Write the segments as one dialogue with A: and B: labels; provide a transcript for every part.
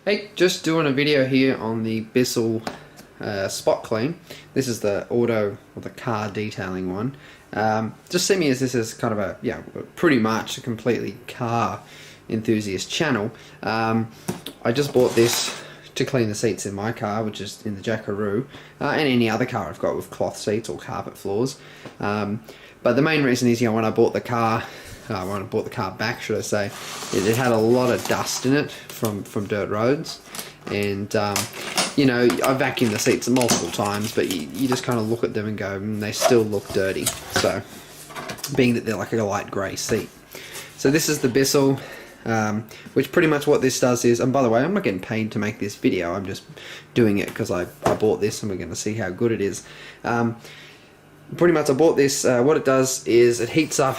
A: Hey, just doing a video here on the BISSELL SpotClean. This is the auto or the car detailing one. Just see me as this is kind of a, pretty much a completely car enthusiast channel. I just bought this to clean the seats in my car, which is in the Jackaroo, and any other car I've got with cloth seats or carpet floors. But the main reason is, when I bought the car, when I bought the car back, should I say, it had a lot of dust in it from dirt roads, and I vacuumed the seats multiple times, but you just kind of look at them and go, they still look dirty. So, being that they're like a light grey seat. So this is the BISSELL, which pretty much what this does is, and by the way, I'm not getting paid to make this video, I'm just doing it because I bought this and we're going to see how good it is. Pretty much I bought this, what it does is it heats up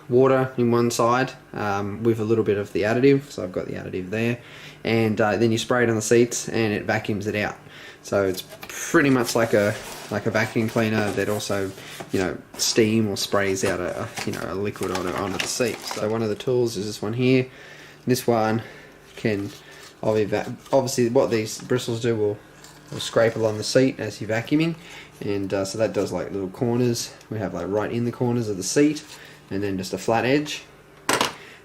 A: water in one side with a little bit of the additive, so I've got the additive there, and then you spray it on the seats and it vacuums it out. So it's pretty much like a vacuum cleaner that also steam or sprays out a liquid onto the seat. So one of the tools is this one here. This one can obviously what these bristles do will scrape along the seat as you're vacuuming, and so that does like little corners. We have like right in the corners of the seat, and then just a flat edge.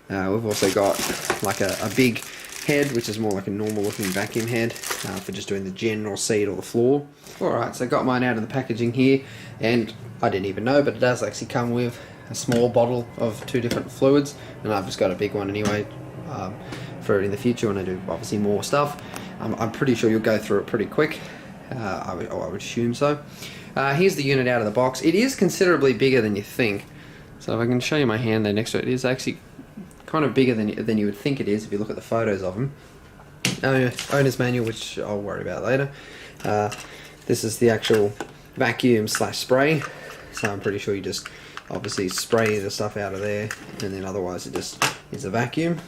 A: We've also got like a big head, which is more like a normal looking vacuum head for just doing the general seat or the floor. Alright, so I got mine out of the packaging here, and I didn't even know, but it does actually come with a small bottle of 2 different fluids, and I've just got a big one anyway for in the future when I do obviously more stuff. I'm pretty sure you'll go through it pretty quick. I would assume so. Here's the unit out of the box. It is considerably bigger than you think. So if I can show you my hand there next to it, it is actually kind of bigger than you would think it is if you look at the photos of them. Owner's manual, which I'll worry about later. This is the actual vacuum / spray. So I'm pretty sure you just obviously spray the stuff out of there, and then otherwise it just is a vacuum.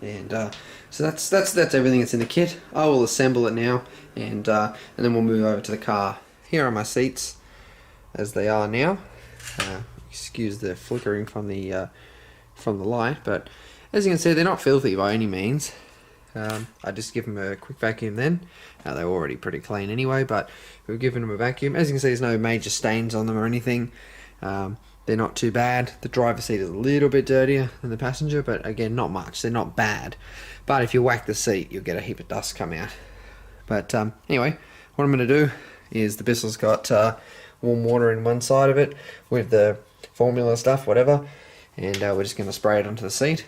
A: And so that's everything that's in the kit. I will assemble it now, and then we'll move over to the car. Here are my seats as they are now. Excuse the flickering from the light, but as you can see, they're not filthy by any means. I just give them a quick vacuum then. They're already pretty clean anyway, but we've given them a vacuum. As you can see, there's no major stains on them or anything. They're not too bad. The driver's seat is a little bit dirtier than the passenger, but again, not much. They're not bad. But if you whack the seat, you'll get a heap of dust come out. But anyway, what I'm going to do is the BISSELL's got warm water in one side of it with the formula stuff, whatever, and we're just going to spray it onto the seat.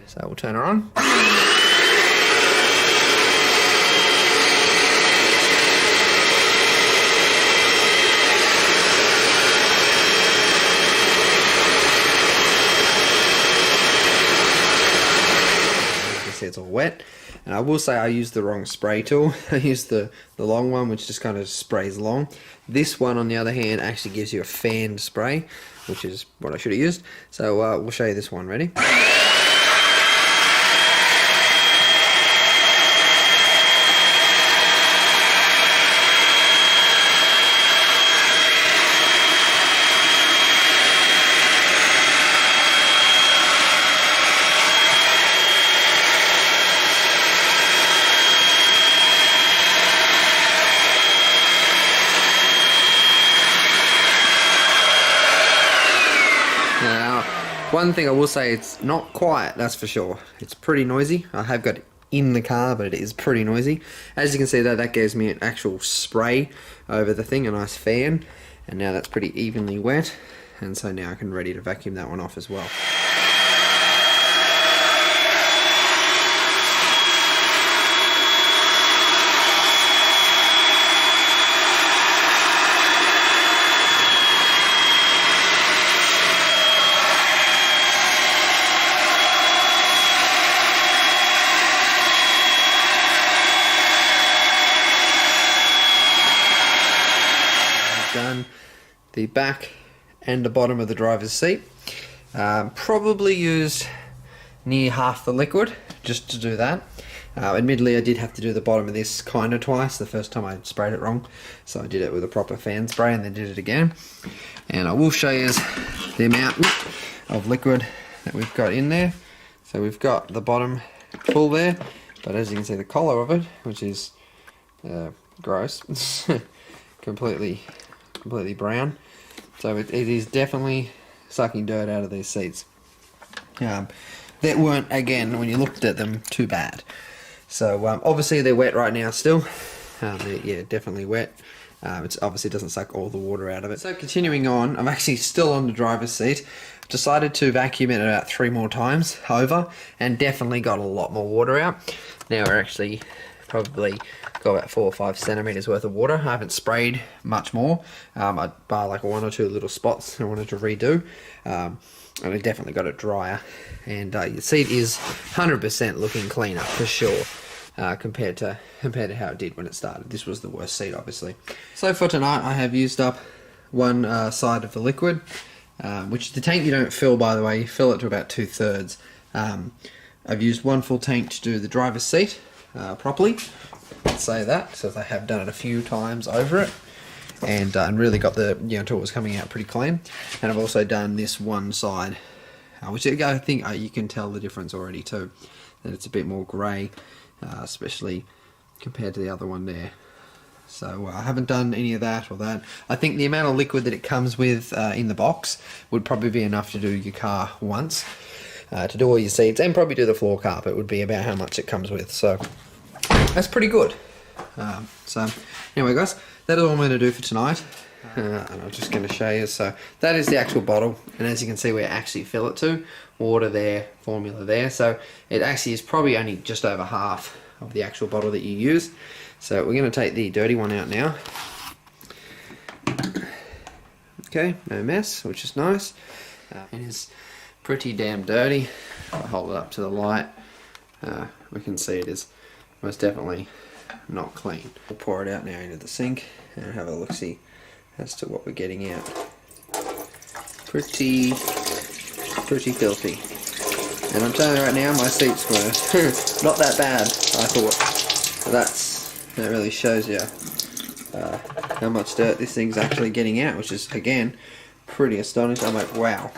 A: So we'll turn her on. See, it's all wet, and I will say I used the wrong spray tool. I used the long one, which just kind of sprays along. This one, on the other hand, actually gives you a fanned spray, which is what I should have used. So we'll show you this one. Ready? Now, one thing I will say, it's not quiet, that's for sure. It's pretty noisy. I have got it in the car, but it is pretty noisy. As you can see, that gives me an actual spray over the thing, a nice fan, and now that's pretty evenly wet, and so now I can ready to vacuum that one off as well. Done the back and the bottom of the driver's seat. Probably used near half the liquid just to do that. Admittedly, I did have to do the bottom of this kind of twice. The first time I sprayed it wrong, so I did it with a proper fan spray and then did it again. And I will show you the amount of liquid that we've got in there. So we've got the bottom full there, But as you can see, the collar of it, which is gross, completely brown. So it is definitely sucking dirt out of these seats. That weren't, again, when you looked at them, too bad. So obviously they're wet right now still. They're definitely wet. It obviously doesn't suck all the water out of it. So continuing on, I'm actually still on the driver's seat. Decided to vacuum it about 3 more times over, and definitely got a lot more water out. Now we're actually probably got about 4 or 5 centimeters worth of water. I haven't sprayed much more. I bar like 1 or 2 little spots I wanted to redo, and I definitely got it drier. And your seat is 100% looking cleaner for sure. Compared to how it did when it started. This was the worst seat, obviously. So for tonight, I have used up one side of the liquid, which the tank you don't fill, by the way. You fill it to about 2/3. I've used 1 full tank to do the driver's seat properly. Let's say that, so I have done it a few times over it, and really got the until it was coming out pretty clean. And I've also done this one side, which I think you can tell the difference already too. That it's a bit more grey. Especially compared to the other one there. So I haven't done any of that or that. I think the amount of liquid that it comes with in the box would probably be enough to do your car once. To do all your seats and probably do the floor carpet would be about how much it comes with. So that's pretty good. So anyway guys, that is all I'm going to do for tonight. And I'm just going to show you. So that is the actual bottle, and as you can see, we actually fill it to water there, formula there. So it actually is probably only just over half of the actual bottle that you use. So we're going to take the dirty one out now. Okay, no mess, which is nice. It is pretty damn dirty. If I hold it up to the light, we can see it is most definitely not clean. We'll pour it out now into the sink and have a look-see as to what we're getting out. Pretty filthy. And I'm telling you right now, my seats were not that bad, I thought. So that really shows you how much dirt this thing's actually getting out, which is, again, pretty astonishing. I'm like, wow.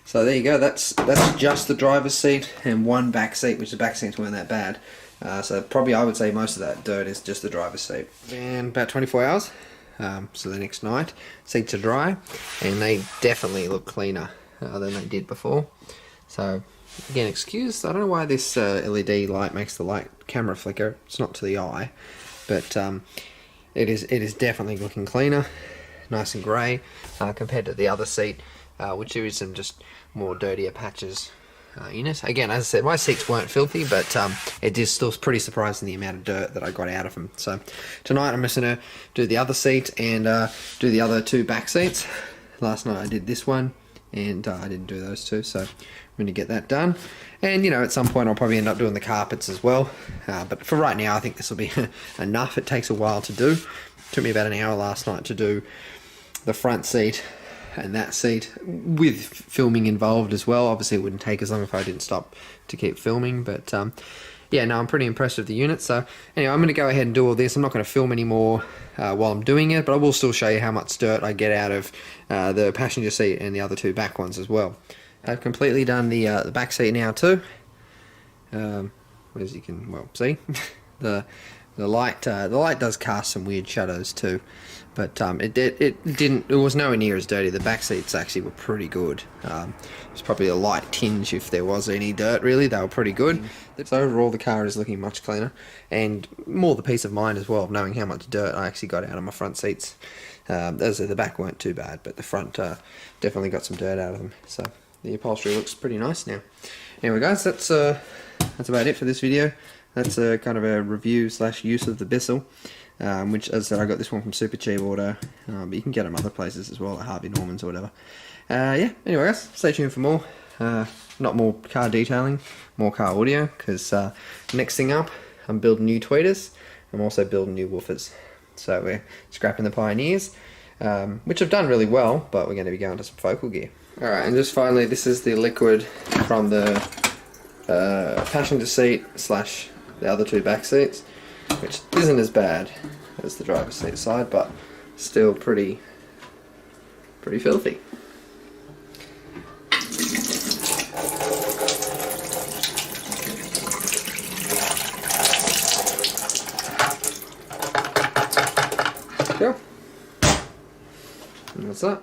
A: So there you go, that's just the driver's seat and 1 back seat, which the back seats weren't that bad. So probably I would say most of that dirt is just the driver's seat. And about 24 hours. So the next night, seats are dry, and they definitely look cleaner than they did before. So again, excuse, I don't know why this LED light makes the light camera flicker. It's not to the eye, but it is definitely looking cleaner, nice and grey, compared to the other seat, which there is some just more dirtier patches in it. Again, as I said, my seats weren't filthy, but it is still pretty surprising the amount of dirt that I got out of them. So tonight I'm just going to do the other seat and do the other 2 back seats. Last night I did this one, and I didn't do those 2, so I'm going to get that done. And at some point I'll probably end up doing the carpets as well. But for right now, I think this will be enough. It takes a while to do. It took me about an hour last night to do the front seat and that seat, with filming involved as well. Obviously it wouldn't take as long if I didn't stop to keep filming, but yeah, no, I'm pretty impressed with the unit. So anyway, I'm going to go ahead and do all this. I'm not going to film anymore while I'm doing it, but I will still show you how much dirt I get out of the passenger seat and the other 2 back ones as well. I've completely done the back seat now too. As you can see, the light does cast some weird shadows too. But it was nowhere near as dirty. The back seats actually were pretty good. It's probably a light tinge if there was any dirt, really. They were pretty good. So overall, the car is looking much cleaner, and more the peace of mind as well of knowing how much dirt I actually got out of my front seats. As I said, the back weren't too bad, but the front definitely got some dirt out of them. So the upholstery looks pretty nice now. Anyway, guys, that's about it for this video. That's kind of a review / use of the Bissell. Which, as I said, I got this one from Super Cheap Auto, but you can get them other places as well, like Harvey Norman's or whatever. Yeah, anyway guys, stay tuned for more. Not more car detailing, more car audio, because next thing up, I'm building new tweeters. I'm also building new woofers. So we're scrapping the Pioneers, which have done really well, but we're going to be going to some focal gear. Alright, and just finally, this is the liquid from the passenger seat / the other 2 back seats, which isn't as bad as the driver's seat side, but still pretty filthy. go. And that's that.